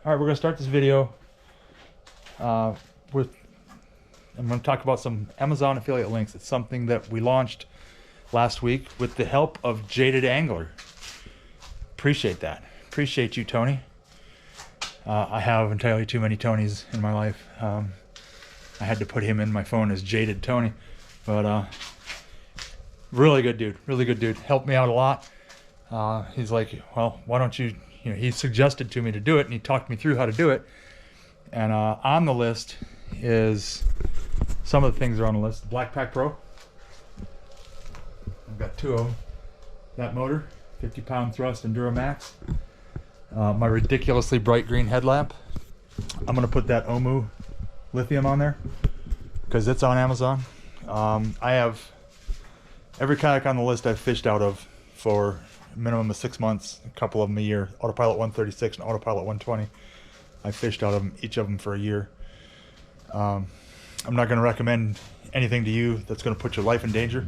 All right, we're gonna start this video I'm gonna talk about some Amazon affiliate links. It's something that we launched last week with the help of Jaded Angler. Appreciate that. Appreciate you, Tony. I have entirely too many Tonys in my life. I had to put him in my phone as Jaded Tony, but really good dude, really good dude. Helped me out a lot. He's like, well, why don't you, he suggested to me to do it, and he talked me through how to do it. And on the list is, some of the things are on the list. Black Pack Pro. I've got two of them. That motor, 50-pound thrust Enduro Max. My ridiculously bright green headlamp. I'm gonna put that Omu lithium on there because it's on Amazon. I have every kayak on the list I've fished out of for a minimum of 6 months, a couple of them a year. Autopilot 136 and Autopilot 120. I fished out of them, each of them, for a year. I'm not going to recommend anything to you that's going to put your life in danger.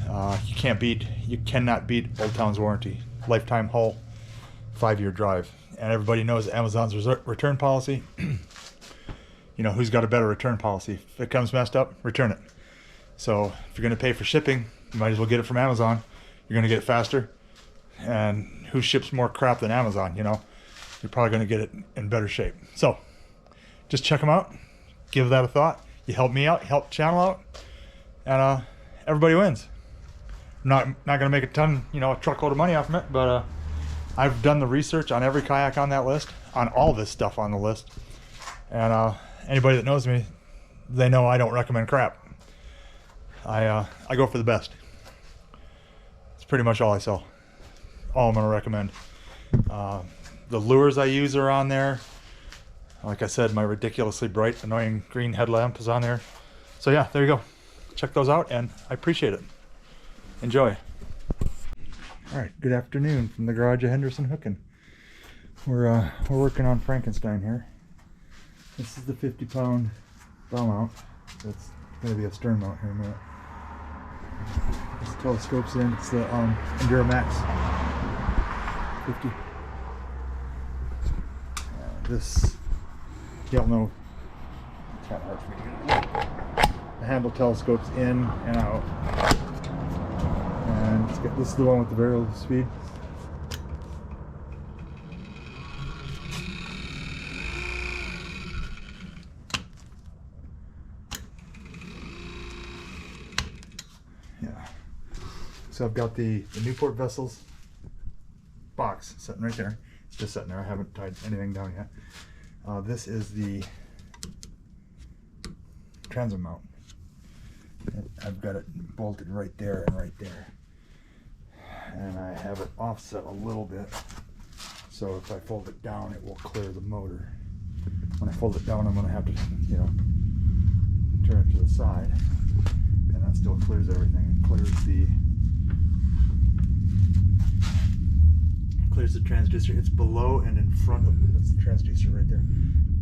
You cannot beat Old Town's warranty. Lifetime hull, 5-year drive. And everybody knows Amazon's return policy. Who's got a better return policy? If it comes messed up, return it. So if you're going to pay for shipping, you might as well get it from Amazon. You're going to get it faster. And who ships more crap than Amazon, You're probably going to get it in better shape. So just check them out. Give that a thought. You help me out, help the channel out, and everybody wins. I'm not going to make a ton, a truckload of money off from it, but I've done the research on every kayak on that list, on all this stuff on the list. And anybody that knows me, they know I don't recommend crap. I go for the best. It's pretty much all I sell. All I'm going to recommend. The lures I use are on there. Like I said, my ridiculously bright, annoying green headlamp is on there. So yeah, there you go. Check those out, and I appreciate it. Enjoy. All right, good afternoon from the garage of Henderson Hookin'. We're working on Frankenstein here. This is the 50-pound bow mount. That's going to be a stern mount here in a minute. This telescope's in. It's the Enduro Max 50. This, y'all know, it's kind of hard for me to get it. The handle telescope's in and out. And this is the one with the variable speed. Yeah. So I've got the Newport Vessels box sitting right there. It's just sitting there. I haven't tied anything down yet. This is the transom mount. I've got it bolted right there and right there. And I have it offset a little bit. So if I fold it down, it will clear the motor. When I fold it down, I'm going to have to, turn it to the side. And that still clears everything. It clears the transducer. It's below and in front of, that's the transducer right there.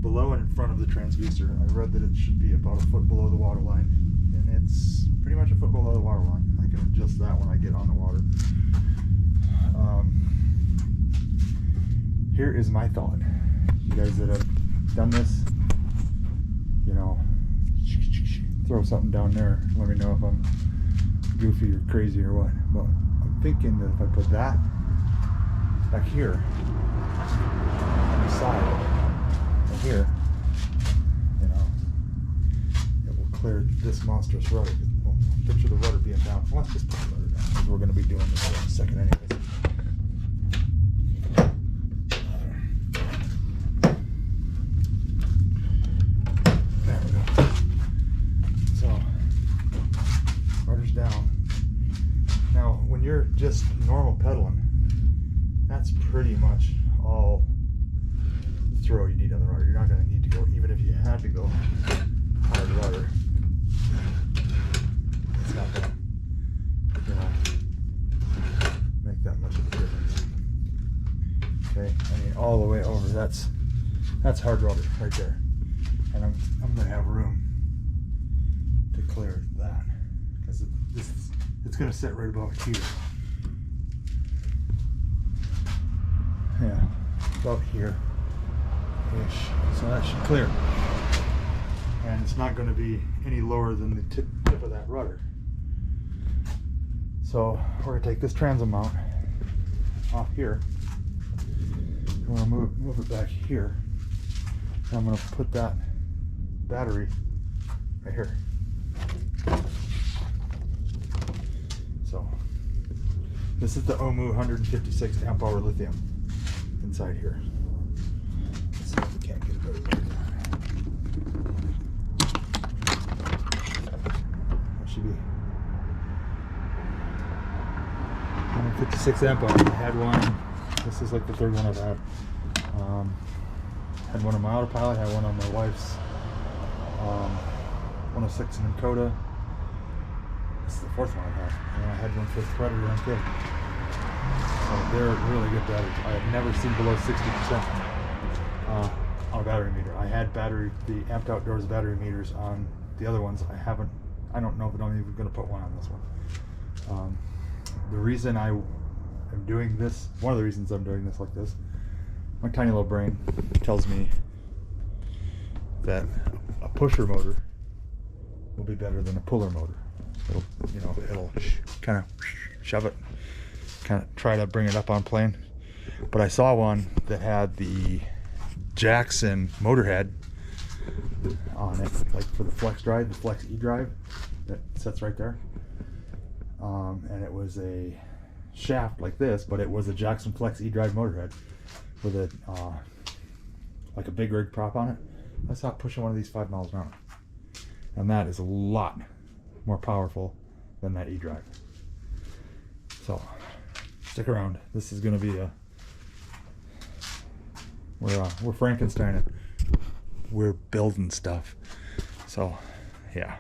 Below and in front of the transducer. I read that it should be about a foot below the water line, and it's pretty much a foot below the water line. I can adjust that when I get on the water. Here is my thought. You guys that have done this, throw something down there. Let me know if I'm goofy or crazy or what. But I'm thinking that if I put that back here on the side and here, it will clear this monstrous rudder. Well, picture the rudder being down. Well, let's just put the rudder down because we're going to be doing this in a second anyways. There we go. So, rudder's down. Now, when you're just normal pedaling, that's pretty much all the throw you need on the rudder. You're not going to need to go, even if you had to go hard rudder, it's not going to make that much of a difference. Okay, all the way over, that's hard rudder right there. And I'm going to have room to clear that because it's going to sit right about here. Yeah, about here. So that should clear. And it's not going to be any lower than the tip of that rudder. So we're going to take this transom mount off here. I'm going to move it back here. And I'm going to put that battery right here. So this is the OMU 156 amp hour lithium inside here. Let's see if we can't get a better look at that. That should be 156 amp hour. I had one. This is like the third one I've had. Had one on my autopilot. Had one on my wife's 106 in Dakota. This is the fourth one I've had. And I had one for the Predator and Kid. So they're really good batteries. I have never seen below 60% on a battery meter. I had the Amped Outdoors battery meters on the other ones. I don't know if I'm even going to put one on this one. The reason I am doing this, one of the reasons I'm doing this like this, my tiny little brain tells me that a pusher motor will be better than a puller motor. It'll kind of shove it, kind of try to bring it up on plane. But I saw one that had the Jackson motor head on it, like for the Flex drive, the Flex E drive that sits right there. And it was a shaft like this, but it was a Jackson Flex E drive motor head with a like a big rig prop on it. I saw it pushing one of these 5 miles an hour, and that is a lot more powerful than that E drive. So stick around. This is going to be we're Frankenstein. We're building stuff. So yeah.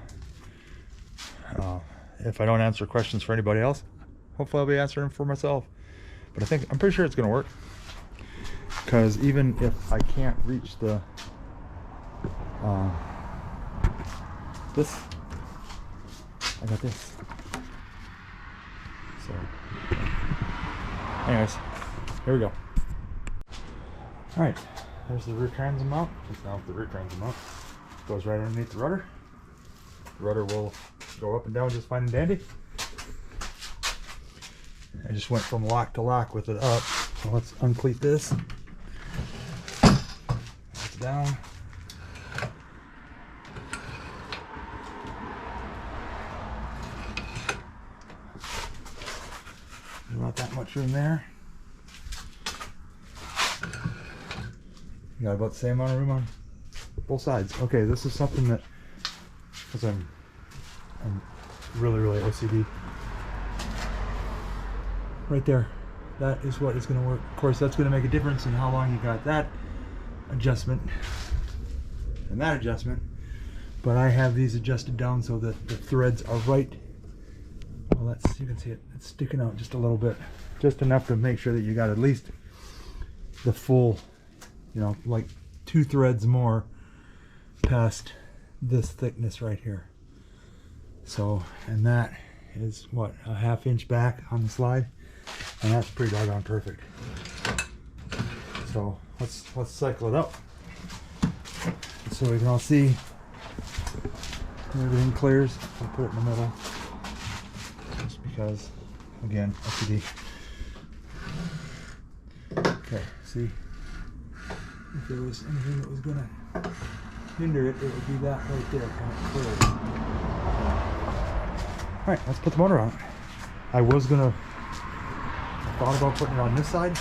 If I don't answer questions for anybody else, hopefully I'll be answering them for myself. But I'm pretty sure it's going to work. Because even if I can't reach the this, I got this. So anyways, here we go. Alright, there's the rear transom mount. Just now the rear transom mount goes right underneath the rudder. The rudder will go up and down just fine and dandy. I just went from lock to lock with it up. So let's uncleat this. It's down. Not that much room there. You got about the same amount of room on both sides. Okay, this is something that, because I'm really OCD. Right there, that is what is going to work. Of course, that's going to make a difference in how long you got that adjustment and that adjustment. But I have these adjusted down so that the threads are right. Well, you can see it. It's sticking out just a little bit, just enough to make sure that you got at least the full, like 2 threads more past this thickness right here. So, and that is what, a 1/2 inch back on the slide, and that's pretty doggone perfect. So let's cycle it up so we can all see everything clears. I'll put it in the middle just because, again, OCD. Okay, see, if there was anything that was gonna hinder it, it would be that right there, kind of clear. Alright, let's put the motor on it. I thought about putting it on this side,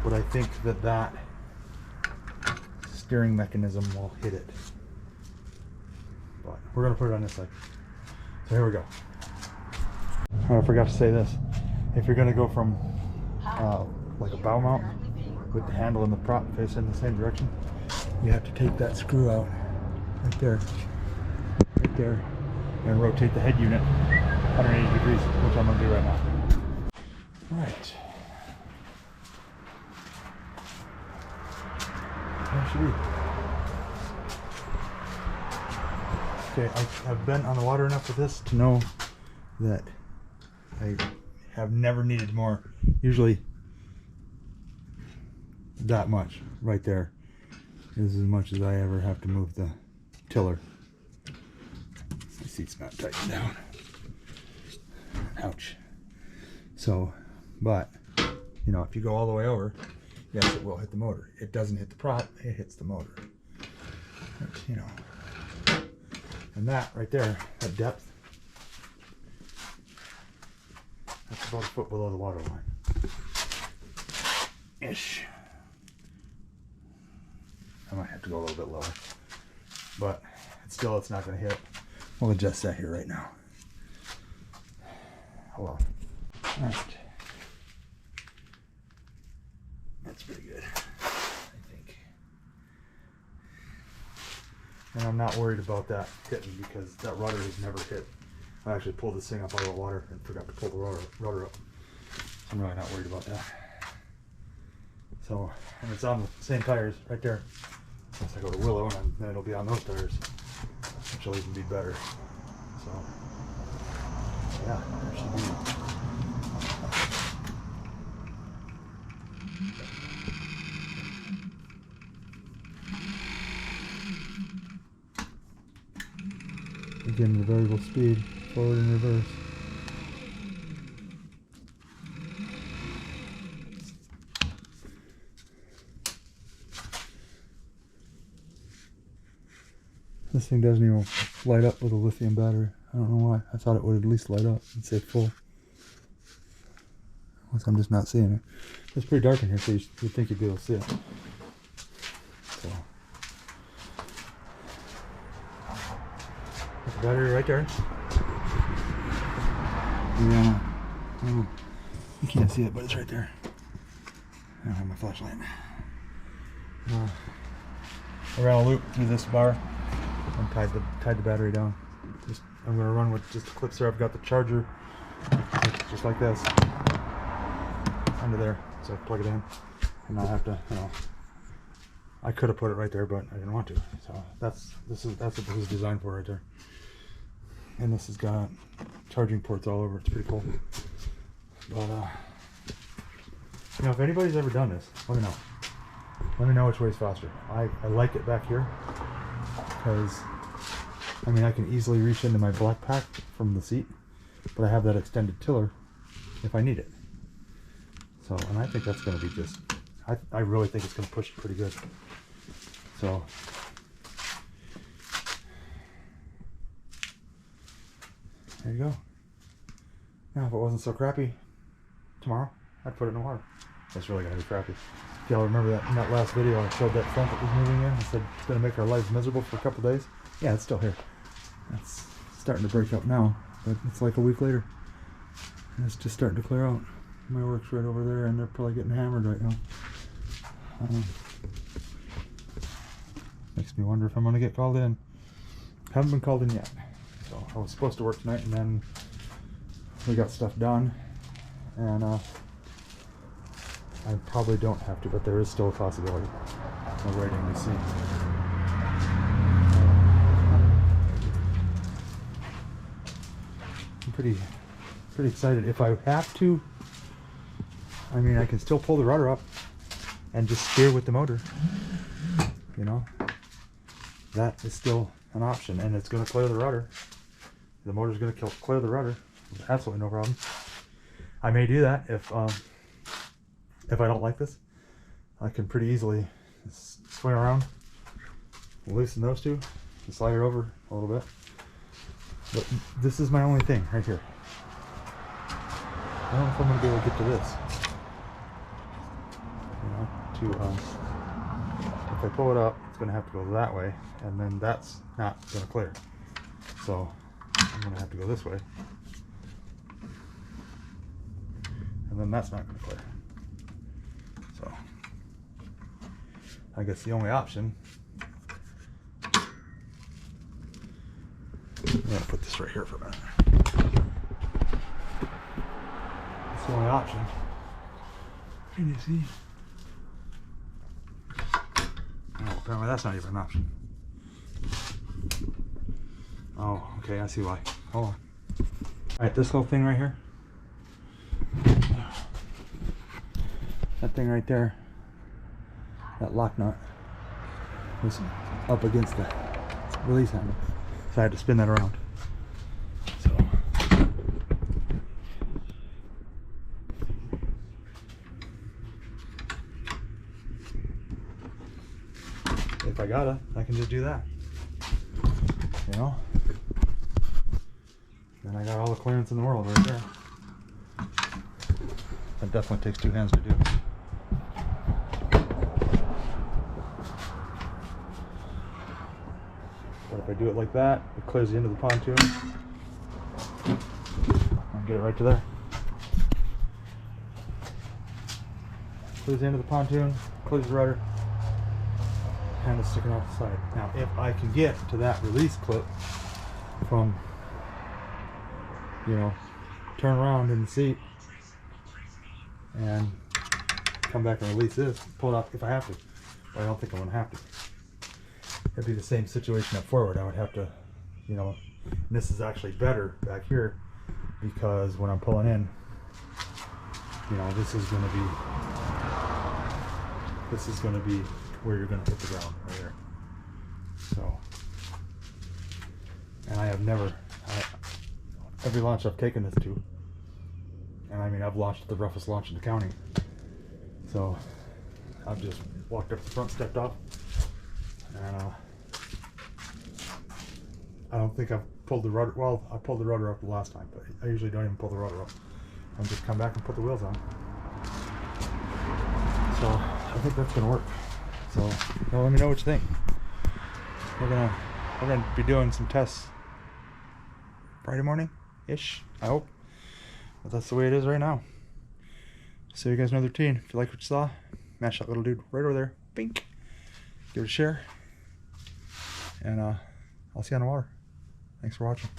but I think that steering mechanism will hit it. But we're going to put it on this side. So here we go. I forgot to say this. If you're going to go from like a bow mount with the handle and the prop facing the same direction, you have to take that screw out right there, and rotate the head unit 180 degrees, which I'm going to do right now. Right. There should be. Okay, I've been on the water enough with this to know that I have never needed more. Usually that much right there is as much as I ever have to move the tiller. My seat's not tightened down. Ouch. So, but, you know, if you go all the way over, yes, it will hit the motor. It doesn't hit the prop, it hits the motor. But, you know, and that right there, that depth, that's about a foot below the water line. Ish. I might have to go a little bit lower, but it's not going to hit. We'll adjust that here right now. Hold on. All right. That's pretty good, I think. And I'm not worried about that hitting because that rudder has never hit. I actually pulled this thing up out of the water and forgot to pull the rudder up. So I'm really not worried about that. So, and it's on the same tires right there. Once I go to Willow, and then it'll be on those tires, which will even be better. So, yeah, there should be. Again, the variable speed, forward and reverse. This thing doesn't even light up with a lithium battery. I don't know why. I thought it would at least light up and say full. Unless I'm just not seeing it. It's pretty dark in here, so you'd think you'd be able to see it. So. There's the battery right there. Yeah. Oh, you can't see it, but it's right there. I don't have my flashlight. I ran a loop through this bar and tied the battery down. I'm gonna run with just the clips there. I've got the charger just like this under there, so I plug it in, and I have to, you know, I could have put it right there, but I didn't want to. So that's what this is designed for right there. And this has got charging ports all over. It's pretty cool. But you know, if anybody's ever done this, let me know. Let me know which way is faster. I like it back here because, I mean, I can easily reach into my black pack from the seat, but I have that extended tiller if I need it. So, and I think that's going to be just, I really think it's going to push it pretty good. So, there you go. Now, if it wasn't so crappy tomorrow, I'd put it in the water. It's really going to be crappy. If y'all remember that in that last video I showed that front that was moving in, I said it's going to make our lives miserable for a couple days. Yeah, it's still here. It's starting to break up now, but it's like a week later. And it's just starting to clear out. My work's right over there, and they're probably getting hammered right now. Makes me wonder if I'm going to get called in. Haven't been called in yet. So I was supposed to work tonight, and then we got stuff done. And I probably don't have to, but there is still a possibility. I'm waiting to see. I'm pretty excited. If I have to, I mean, I can still pull the rudder up and just steer with the motor. You know, that is still an option, and it's going to clear the rudder. The motor's going to clear the rudder. Absolutely no problem. I may do that if I don't like this. I can pretty easily swing around, loosen those two, and slide it over a little bit. But this is my only thing right here. I don't know if I'm going to be able to get to this. You know, if I pull it up, it's going to have to go that way, and then that's not going to clear. So I'm going to have to go this way, and then that's not going to clear. So I guess the only option, I'm going to put this right here for a minute. That's the only option. Can you see? Oh, apparently that's not even an option. Oh, okay, I see why. Hold on. Alright, this little thing right here. That thing right there that lock nut was up against the release handle, so I had to spin that around. So if I gotta, I can just do that, you know. Then I got all the clearance in the world right there. That definitely takes two hands to do. But if I do it like that, it clears the end of the pontoon. I'll get it right to there. Clears the end of the pontoon, clears the rudder, handle sticking off the side. Now, if I can get to that release clip from, you know, turn around in the seat and come back and release this, pull it out if I have to. But I don't think I'm gonna have to. It'd be the same situation up forward. I would have to, you know, and this is actually better back here because when I'm pulling in, you know, this is gonna be where you're gonna hit the ground right there. So, and I have never, every launch I've taken this to, and I mean, I've launched the roughest launch in the county. So I've just walked up the front, stepped off, and I don't think I've pulled the rudder. Well, I pulled the rudder up the last time, but I usually don't even pull the rudder up. I'll just come back and put the wheels on. So I think that's gonna work. So now let me know what you think. We're gonna be doing some tests Friday morning-ish, I hope. But that's the way it is right now. So you guys know the routine. If you like what you saw, smash that little dude right over there. Bink. Give it a share. And I'll see you on the water. Thanks for watching.